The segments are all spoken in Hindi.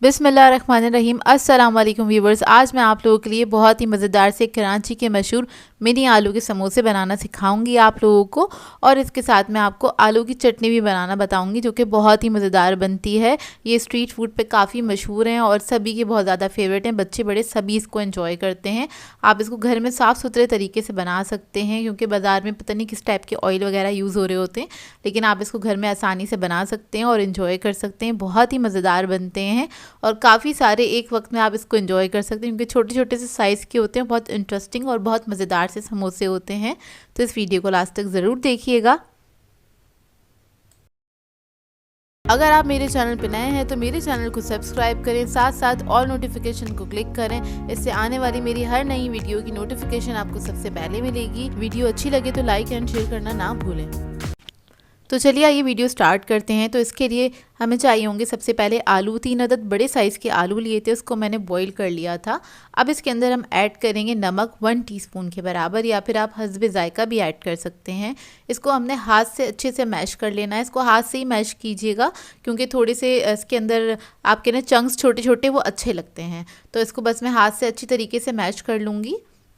बिस्मिल्लाहिर्रहमानिर्रहीम। अस्सलाम वालेकुम व्यूवर्स। आज मैं आप लोगों के लिए बहुत ही मज़ेदार से कराची के मशहूर मिनी आलू के समोसे बनाना सिखाऊंगी आप लोगों को, और इसके साथ मैं आपको आलू की चटनी भी बनाना बताऊंगी जो कि बहुत ही मज़ेदार बनती है। ये स्ट्रीट फूड पे काफ़ी मशहूर हैं और सभी के बहुत ज़्यादा फेवरेट हैं। बच्चे बड़े सभी इसको एंजॉय करते हैं। आप इसको घर में साफ़ सुथरे तरीके से बना सकते हैं क्योंकि बाज़ार में पता नहीं किस टाइप के ऑयल वगैरह यूज़ हो रहे होते हैं, लेकिन आप इसको घर में आसानी से बना सकते हैं और इन्जॉय कर सकते हैं। बहुत ही मज़ेदार बनते हैं और काफ़ी सारे एक वक्त में आप इसको एंजॉय कर सकते हैं क्योंकि छोटे छोटे से साइज़ के होते हैं। बहुत इंटरेस्टिंग और बहुत मज़ेदार से समोसे होते हैं। तो इस वीडियो को लास्ट तक ज़रूर देखिएगा। अगर आप मेरे चैनल पर नए हैं तो मेरे चैनल को सब्सक्राइब करें, साथ साथ ऑल नोटिफिकेशन को क्लिक करें। इससे आने वाली मेरी हर नई वीडियो की नोटिफिकेशन आपको सबसे पहले मिलेगी। वीडियो अच्छी लगे तो लाइक एंड शेयर करना ना भूलें। तो चलिए आइए वीडियो स्टार्ट करते हैं। तो इसके लिए हमें चाहिए होंगे सबसे पहले आलू। 3 अदद बड़े साइज़ के आलू लिए थे, उसको मैंने बॉईल कर लिया था। अब इसके अंदर हम ऐड करेंगे नमक 1 टीस्पून के बराबर, या फिर आप हस्बे ज़ायका भी ऐड कर सकते हैं। इसको हमने हाथ से अच्छे से मैश कर लेना है। इसको हाथ से ही मैश कीजिएगा क्योंकि थोड़े से इसके अंदर आपके ना चंक्स छोटे छोटे वो अच्छे लगते हैं। तो इसको बस मैं हाथ से अच्छी तरीके से मैश कर लूँगी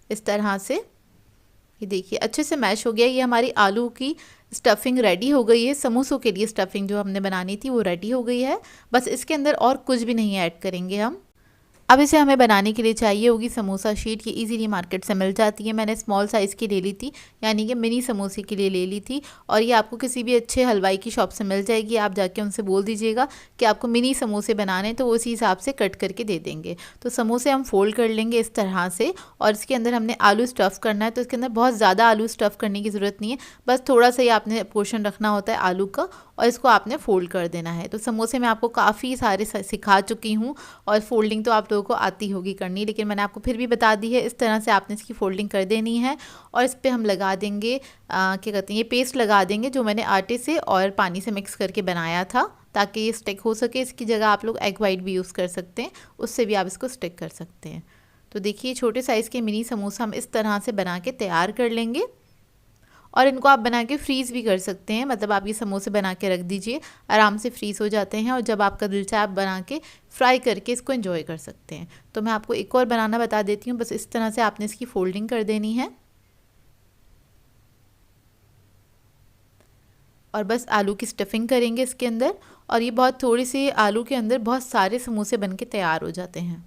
इस तरह से। ये देखिए अच्छे से मैश हो गया। ये हमारी आलू की स्टफिंग रेडी हो गई है। समोसों के लिए स्टफिंग जो हमने बनानी थी वो रेडी हो गई है। बस इसके अंदर और कुछ भी नहीं ऐड करेंगे हम। अब इसे हमें बनाने के लिए चाहिए होगी समोसा शीट। ये इजीली मार्केट से मिल जाती है। मैंने स्मॉल साइज़ की ले ली थी, यानी कि मिनी समोसे के लिए ले ली थी, और ये आपको किसी भी अच्छे हलवाई की शॉप से मिल जाएगी। आप जाके उनसे बोल दीजिएगा कि आपको मिनी समोसे बनाने, तो वो उसी हिसाब से कट करके दे देंगे। तो समोसे हम फोल्ड कर लेंगे इस तरह से, और इसके अंदर हमने आलू स्टफ़ करना है। तो इसके अंदर बहुत ज़्यादा आलू स्टफ़ करने की ज़रूरत नहीं है, बस थोड़ा सा ही आपने पोर्शन रखना होता है आलू का, और इसको आपने फ़ोल्ड कर देना है। तो समोसे मैं आपको काफ़ी सारे सिखा चुकी हूँ और फ़ोल्डिंग तो आप लोगों को आती होगी करनी, लेकिन मैंने आपको फिर भी बता दी है। इस तरह से आपने इसकी फ़ोल्डिंग कर देनी है और इस पे हम लगा देंगे क्या कहते हैं, ये पेस्ट लगा देंगे जो मैंने आटे से और पानी से मिक्स करके बनाया था, ताकि ये स्टिक हो सके। इसकी जगह आप लोग एग वाइट भी यूज़ कर सकते हैं, उससे भी आप इसको स्टिक कर सकते हैं। तो देखिए छोटे साइज़ के मिनी समोसा हम इस तरह से बना के तैयार कर लेंगे, और इनको आप बना के फ्रीज़ भी कर सकते हैं। मतलब आप ये समोसे बना के रख दीजिए, आराम से फ्रीज़ हो जाते हैं, और जब आपका दिल चाहे आप बना के फ्राई करके इसको एंजॉय कर सकते हैं। तो मैं आपको एक और बनाना बता देती हूँ। बस इस तरह से आपने इसकी फोल्डिंग कर देनी है, और बस आलू की स्टफिंग करेंगे इसके अंदर, और ये बहुत थोड़ी सी आलू के अंदर बहुत सारे समोसे बन के तैयार हो जाते हैं।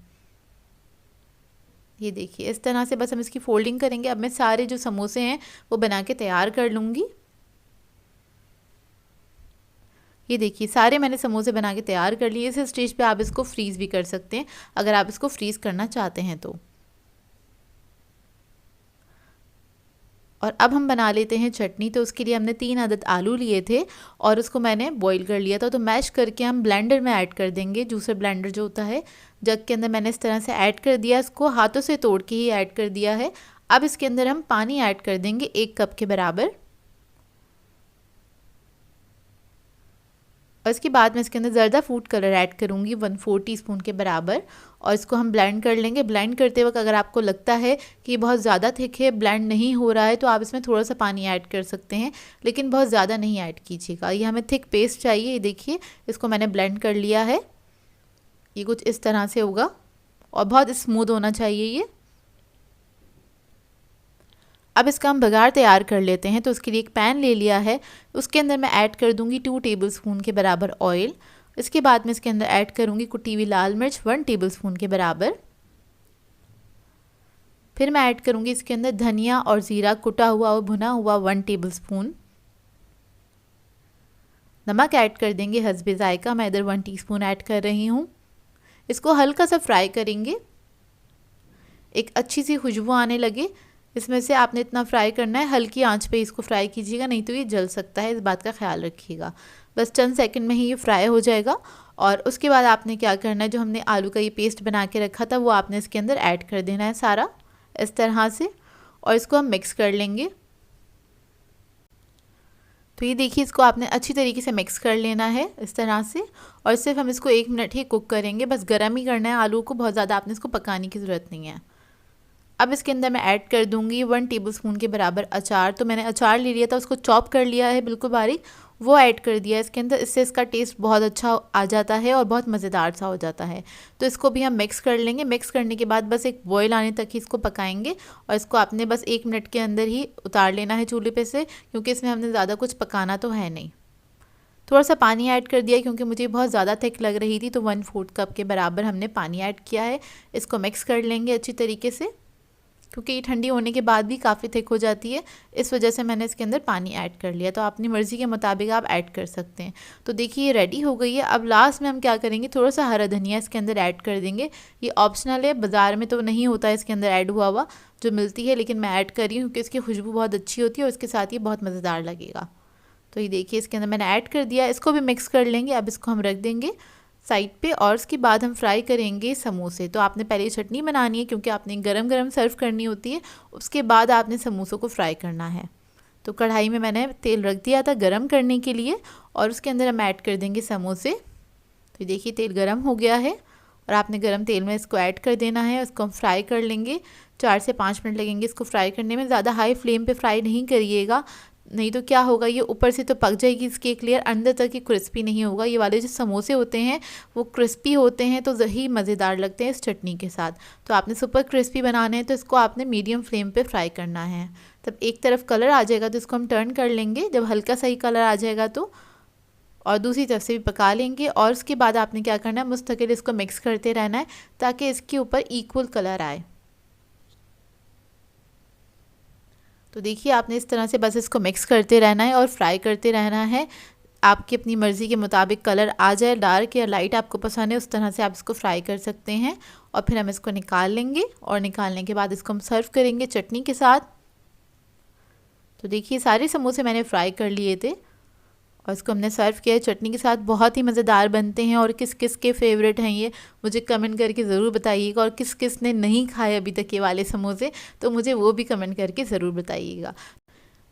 ये देखिए इस तरह से बस हम इसकी फोल्डिंग करेंगे। अब मैं सारे जो समोसे हैं वो बना के तैयार कर लूँगी। ये देखिए सारे मैंने समोसे बना के तैयार कर लिए। इस स्टेज पे आप इसको फ्रीज़ भी कर सकते हैं अगर आप इसको फ्रीज़ करना चाहते हैं तो। और अब हम बना लेते हैं चटनी। तो उसके लिए हमने 3 अदद आलू लिए थे और उसको मैंने बॉईल कर लिया था। तो मैश करके हम ब्लेंडर में ऐड कर देंगे। जूसर ब्लेंडर जो होता है, जग के अंदर मैंने इस तरह से ऐड कर दिया। इसको हाथों से तोड़ के ही ऐड कर दिया है। अब इसके अंदर हम पानी ऐड कर देंगे 1 कप के बराबर, और इसके बाद मैं इसके अंदर ज़र्दा फूड कलर ऐड करूँगी 1/4 टीस्पून के बराबर, और इसको हम ब्लेंड कर लेंगे। ब्लेंड करते वक्त अगर आपको लगता है कि ये बहुत ज़्यादा थिक है, ब्लेंड नहीं हो रहा है, तो आप इसमें थोड़ा सा पानी ऐड कर सकते हैं, लेकिन बहुत ज़्यादा नहीं ऐड कीजिएगा। ये हमें थिक पेस्ट चाहिए। ये देखिए इसको मैंने ब्लेंड कर लिया है। ये कुछ इस तरह से होगा और बहुत स्मूथ होना चाहिए ये। अब इसका हम बघार तैयार कर लेते हैं। तो उसके लिए एक पैन ले लिया है, उसके अंदर मैं ऐड कर दूंगी 2 टेबलस्पून के बराबर ऑयल। इसके बाद मैं इसके अंदर ऐड करूंगी कुटी हुई लाल मिर्च 1 टेबलस्पून के बराबर। फिर मैं ऐड करूंगी इसके अंदर धनिया और ज़ीरा कुटा हुआ और भुना हुआ 1 टेबलस्पून। नमक ऐड कर देंगे हस्बे ज़ायका, मैं इधर 1 टीस्पून ऐड कर रही हूँ। इसको हल्का सा फ्राई करेंगे, एक अच्छी सी खुशबू आने लगे इसमें से आपने इतना फ्राई करना है। हल्की आंच पे इसको फ्राई कीजिएगा, नहीं तो ये जल सकता है, इस बात का ख्याल रखिएगा। बस चंद सेकंड में ही ये फ्राई हो जाएगा। और उसके बाद आपने क्या करना है, जो हमने आलू का ये पेस्ट बना के रखा था वो आपने इसके अंदर ऐड कर देना है सारा इस तरह से, और इसको हम मिक्स कर लेंगे। तो ये देखिए इसको आपने अच्छी तरीके से मिक्स कर लेना है इस तरह से, और सिर्फ हम इसको 1 मिनट ही कुक करेंगे। बस गर्म ही करना है आलू को, बहुत ज़्यादा आपने इसको पकाने की ज़रूरत नहीं है। अब इसके अंदर मैं ऐड कर दूंगी 1 टेबलस्पून के बराबर अचार। तो मैंने अचार ले लिया था, उसको चॉप कर लिया है बिल्कुल बारीक, वो ऐड कर दिया इसके अंदर। इससे इसका टेस्ट बहुत अच्छा आ जाता है और बहुत मज़ेदार सा हो जाता है। तो इसको भी हम मिक्स कर लेंगे। मिक्स करने के बाद बस एक बॉयल आने तक ही इसको पकाएंगे और इसको आपने बस 1 मिनट के अंदर ही उतार लेना है चूल्हे पे से, क्योंकि इसमें हमने ज़्यादा कुछ पकाना तो है नहीं। थोड़ा सा पानी ऐड कर दिया क्योंकि मुझे बहुत ज़्यादा थिक लग रही थी, तो 1/4 कप के बराबर हमने पानी ऐड किया है। इसको मिक्स कर लेंगे अच्छी तरीके से, क्योंकि ये ठंडी होने के बाद भी काफ़ी थिक हो जाती है, इस वजह से मैंने इसके अंदर पानी ऐड कर लिया। तो अपनी मर्ज़ी के मुताबिक आप ऐड कर सकते हैं। तो देखिए ये रेडी हो गई है। अब लास्ट में हम क्या करेंगे, थोड़ा सा हरा धनिया इसके अंदर ऐड कर देंगे। ये ऑप्शनल है, बाज़ार में तो नहीं होता है इसके अंदर ऐड हुआ जो मिलती है, लेकिन मैं ऐड कर रही हूँ क्योंकि इसकी खुशबू बहुत अच्छी होती है और इसके साथ ये बहुत मज़ेदार लगेगा। तो ये देखिए इसके अंदर मैंने ऐड कर दिया। इसको भी मिक्स कर लेंगे। अब इसको हम रख देंगे साइड पे और उसके बाद हम फ्राई करेंगे समोसे। तो आपने पहले चटनी बनानी है क्योंकि आपने गरम गरम सर्व करनी होती है, उसके बाद आपने समोसों को फ्राई करना है। तो कढ़ाई में मैंने तेल रख दिया था गरम करने के लिए और उसके अंदर हम ऐड कर देंगे समोसे। तो देखिए तेल गरम हो गया है और आपने गरम तेल में इसको ऐड कर देना है। इसको हम फ्राई कर लेंगे। 4 से 5 मिनट लगेंगे इसको फ्राई करने में। ज़्यादा हाई फ्लेम पे फ्राई नहीं करिएगा, नहीं तो क्या होगा, ये ऊपर से तो पक जाएगी इसकी एक लेयर, अंदर तक ही क्रिस्पी नहीं होगा। ये वाले जो समोसे होते हैं वो क्रिस्पी होते हैं, तो ही मज़ेदार लगते हैं इस चटनी के साथ। तो आपने सुपर क्रिस्पी बनाने हैं तो इसको आपने मीडियम फ्लेम पे फ्राई करना है। तब एक तरफ कलर आ जाएगा तो इसको हम टर्न कर लेंगे। जब हल्का सा ही कलर आ जाएगा तो और दूसरी तरफ से भी पका लेंगे। और उसके बाद आपने क्या करना है, मुस्तकिल इसको मिक्स करते रहना है ताकि इसके ऊपर इक्वल कलर आए। तो देखिए आपने इस तरह से बस इसको मिक्स करते रहना है और फ्राई करते रहना है। आपकी अपनी मर्ज़ी के मुताबिक कलर आ जाए, डार्क या लाइट आपको पसंद है उस तरह से आप इसको फ्राई कर सकते हैं। और फिर हम इसको निकाल लेंगे और निकालने के बाद इसको हम सर्व करेंगे चटनी के साथ। तो देखिए सारे समोसे मैंने फ्राई कर लिए थे और इसको हमने सर्व किया है चटनी के साथ। बहुत ही मज़ेदार बनते हैं और किस किस के फेवरेट हैं ये मुझे कमेंट करके ज़रूर बताइएगा। और किस किस ने नहीं खाए अभी तक ये वाले समोसे, तो मुझे वो भी कमेंट करके ज़रूर बताइएगा।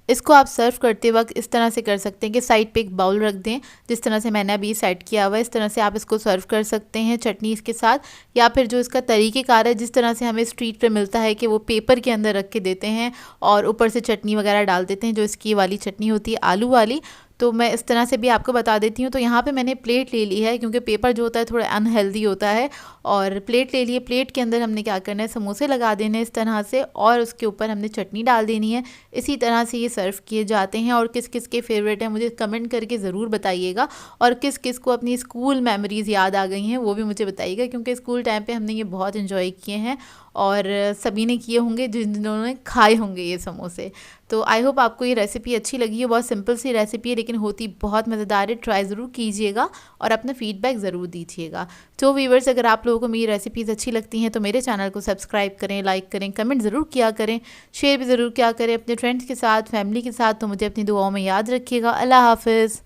इसको आप सर्व करते वक्त इस तरह से कर सकते हैं कि साइड पे एक बाउल रख दें, जिस तरह से मैंने अभी सेट किया हुआ है। इस तरह से आप इसको सर्व कर सकते हैं चटनी इसके साथ, या फिर जो इसका तरीक़ेकार है जिस तरह से हमें स्ट्रीट पे मिलता है कि वो पेपर के अंदर रख के देते हैं और ऊपर से चटनी वगैरह डाल देते हैं, जो इसकी वाली चटनी होती है आलू वाली। तो मैं इस तरह से भी आपको बता देती हूँ। तो यहाँ पे मैंने प्लेट ले ली है क्योंकि पेपर जो होता है थोड़ा अनहेल्दी होता है, और प्लेट ले लिए। प्लेट के अंदर हमने क्या करना है, समोसे लगा देने इस तरह से और उसके ऊपर हमने चटनी डाल देनी है। इसी तरह से ये सर्व किए जाते हैं। और किस किस के फेवरेट हैं मुझे कमेंट करके ज़रूर बताइएगा। और किस किस को अपनी स्कूल मेमोरीज़ याद आ गई हैं वो भी मुझे बताइएगा, क्योंकि स्कूल टाइम पे हमने ये बहुत इन्जॉय किए हैं और सभी ने किए होंगे जिन्होंने खाए होंगे ये समोसे। तो आई होप आपको ये रेसिपी अच्छी लगी है। बहुत सिंपल सी रेसिपी है लेकिन होती बहुत मज़ेदार है। ट्राई ज़रूर कीजिएगा और अपना फीडबैक ज़रूर दीजिएगा। तो व्यूअर्स, अगर आप लोगों को मेरी रेसिपीज़ अच्छी लगती हैं तो मेरे चैनल को सब्सक्राइब करें, लाइक करें, कमेंट ज़रूर किया करें, शेयर भी ज़रूर किया करें अपने फ्रेंड्स के साथ, फैमिली के साथ। तो मुझे अपनी दुआओं में याद रखिएगा। अल्लाह हाफ़िज़।